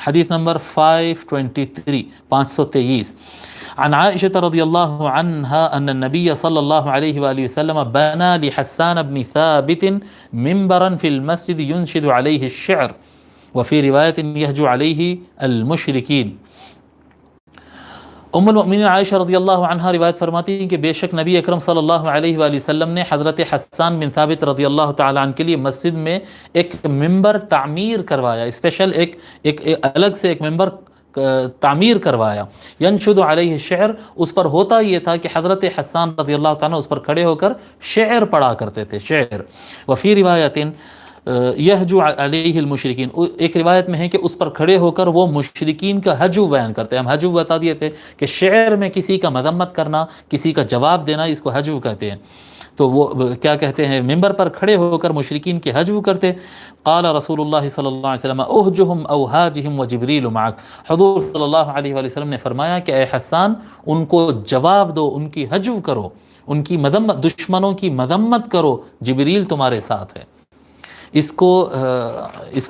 حدیث نمبر 523 عن عائشة رضي الله عنها أن النبي صلى الله عليه وآله وسلم بنى لحسان بن ثابت منبرا في المسجد ينشد عليه الشعر وفي رواية يهجو عليه المشركين۔ ام المؤمنین عائشہ رضی اللہ عنہا روایت فرماتی ہیں کہ بے شک نبی اکرم صلی اللہ علیہ وآلہ وسلم نے حضرت حسان بن ثابت رضی اللہ تعالی عنہ کے لیے مسجد میں ایک ممبر تعمیر کروایا، اسپیشل ایک الگ سے ایک ممبر تعمیر کروایا۔ ینشد علیہ الشعر، اس پر ہوتا یہ تھا کہ حضرت حسان رضی اللہ تعالیٰ اس پر کھڑے ہو کر شعر پڑھا کرتے تھے، شعر۔ وفی روایت یہجو علیہ المشرکین، ایک روایت میں ہے کہ اس پر کھڑے ہو کر وہ مشرکین کا حجو بیان کرتے ہیں۔ ہم حجو بتا دیے تھے کہ شعر میں کسی کا مذمت کرنا، کسی کا جواب دینا، اس کو حجو کہتے ہیں۔ تو وہ کیا کہتے ہیں، ممبر پر کھڑے ہو کر مشرکین کے حجو کرتے۔ قال رسول اللہ صلی اللہ علیہ وسلم اہجہم او ہاجہم وجبریل معک، حضور صلی اللہ علیہ وآلہ وسلم نے فرمایا کہ اے حسان ان کو جواب دو، ان کی حجو کرو، ان کی مذمت، دشمنوں کی مذمت کرو، جبریل تمہارے ساتھ ہے۔ اس کو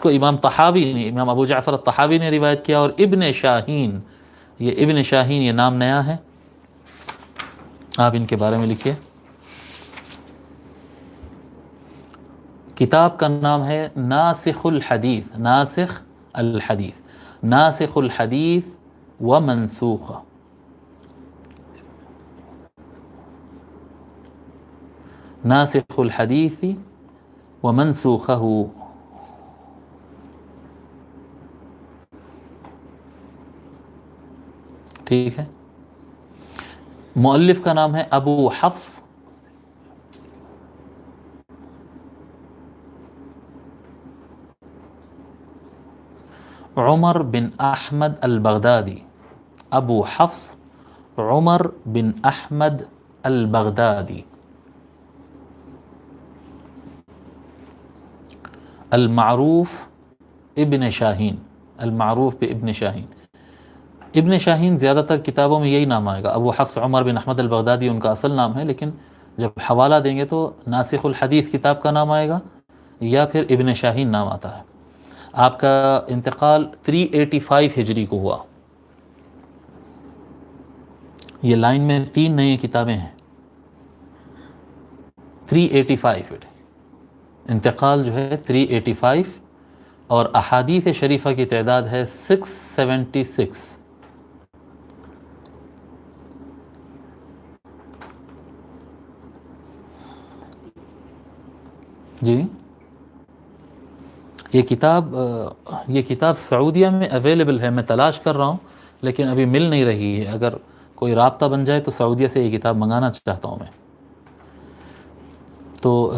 امام طحاوی نے، امام ابو جعفر الطحاوی نے روایت کیا، اور ابن شاہین، یہ ابن شاہین یہ نام نیا ہے، آپ ان کے بارے میں لکھیے۔ کتاب کا نام ہے ناسخ الحدیث، ناسخ الحدیث، ناسخ الحدیث و منسوخ، ناسخ الحدیث و منسوخہ۔ ٹھیک ہے، مؤلف کا نام ہے ابو حفص عمر بن احمد البغدادی، ابو حفص عمر بن احمد البغدادی، المعروف ابن شاہین، المعروف بابن شاہین۔ ابن شاہین زیادہ تر کتابوں میں یہی نام آئے گا، ابو حفص عمر بن احمد البغدادی ان کا اصل نام ہے، لیکن جب حوالہ دیں گے تو ناسخ الحدیث کتاب کا نام آئے گا یا پھر ابن شاہین نام آتا ہے۔ آپ کا انتقال 385 ہجری کو ہوا۔ یہ لائن میں 3 نئی کتابیں ہیں، 385 انتقال جو ہے 385، اور احادیث شریفہ کی تعداد ہے 676۔ جی یہ کتاب سعودیہ میں اویلیبل ہے، میں تلاش کر رہا ہوں لیکن ابھی مل نہیں رہی ہے۔ اگر کوئی رابطہ بن جائے تو سعودیہ سے یہ کتاب منگانا چاہتا ہوں میں۔ تو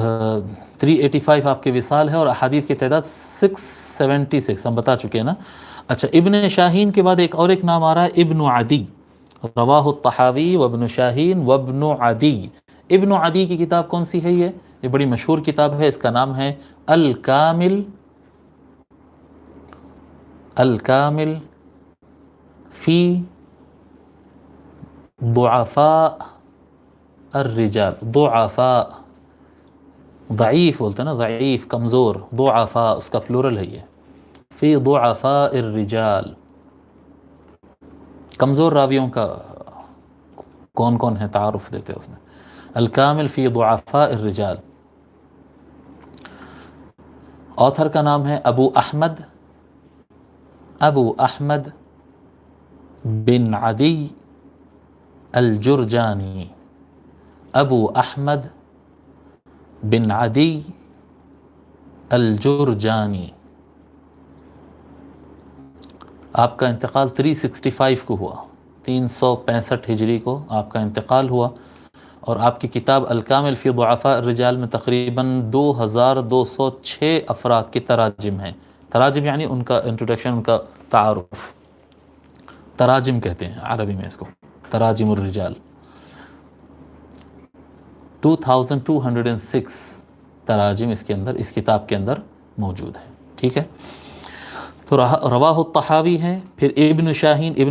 385 آپ کے وصال ہے، اور احادیث کی تعداد 676 ہم بتا چکے ہیں نا۔ اچھا، ابن شاہین کے بعد ایک نام آ رہا ہے ابن عدی، رواہ الطحاوی وابن شاہین وابن عدی۔ ابن عدی کی کتاب کون سی ہے؟ یہ بڑی مشہور کتاب ہے، اس کا نام ہے الکامل، الکامل فی ضعفاء الرجال، ضعفاء ضعیف بولتے ہیں نا، ضعیف کمزور، ضعفاء اس کا پلورل ہے یہ، فی ضعفاء الرجال، کمزور راویوں کا کون کون ہے تعارف دیتے ہیں اس میں، الکامل فی ضعفاء الرجال۔ آتھر کا نام ہے ابو احمد بن عدی الجرجانی، ابو احمد بن عدی الجرجانی۔ آپ کا انتقال 365 کو ہوا، 365 ہجری کو آپ کا انتقال ہوا، اور آپ کی کتاب الکامل فی ضعفاء الرجال میں تقریباً 2206 افراد کے تراجم ہیں۔ تراجم یعنی ان کا انٹروڈکشن، ان کا تعارف، تراجم کہتے ہیں عربی میں اس کو، تراجم الرجال۔ 2206 تراجم اس کے اندر، اس کتاب کے اندر موجود ہے۔ ٹھیک ہے، تو رواہ الطحاوی ہے، پھر ابن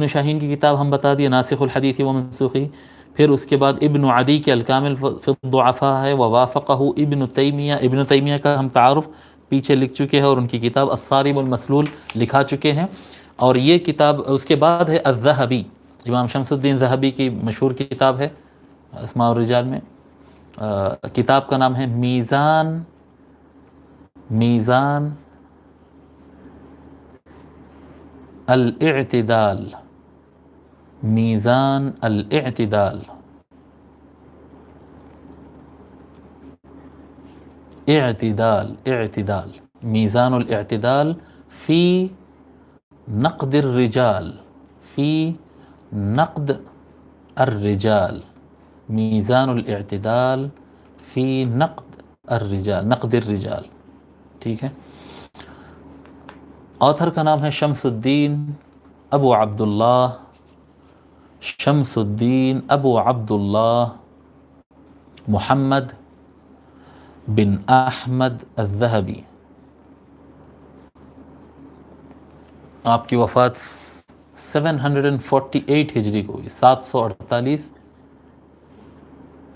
شاہین کی کتاب ہم بتا دیے ناسخ الحدیث و منسوخی، پھر اس کے بعد ابن عدی کے الکامل فی الضعفاء ہے، ووافقہ ابن تیمیہ کا ہم تعارف پیچھے لکھ چکے ہیں، اور ان کی کتاب الصارم المسلول لکھا چکے ہیں۔ اور یہ کتاب اس کے بعد ہے الذہبی، امام شمس الدین ذہبی کی مشہور کتاب ہے اسماء الرجال میں، کتاب کا نام ہے میزان الاعتدال، میزان الاعتدال، اعتدال میزان الاعتدال فی نقد الرجال، فی نقد الرجال، میزان الاعتدال فی نقد الرجال، ٹھیک ہے۔ آتھر کا نام ہے شمس الدین ابو عبداللہ محمد بن احمد الذہبی۔ آپ کی وفات 748 ہجری کو ہوئی، 748۔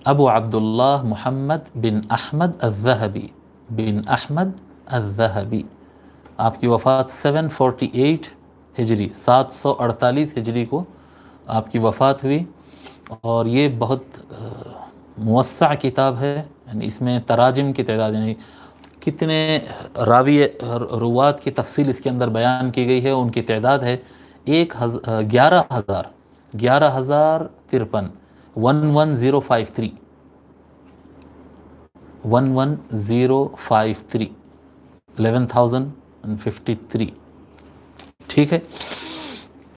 ابو عبداللہ محمد بن احمد الذہبی، آپ کی وفات 748 ہجری، 748 ہجری کو آپ کی وفات ہوئی۔ اور یہ بہت موسع کتاب ہے، یعنی اس میں تراجم کی تعداد، یعنی کتنے روات کی تفصیل اس کے اندر بیان کی گئی ہے، ان کی تعداد ہے 11,053، 11,053، 11,053، ٹھیک ہے۔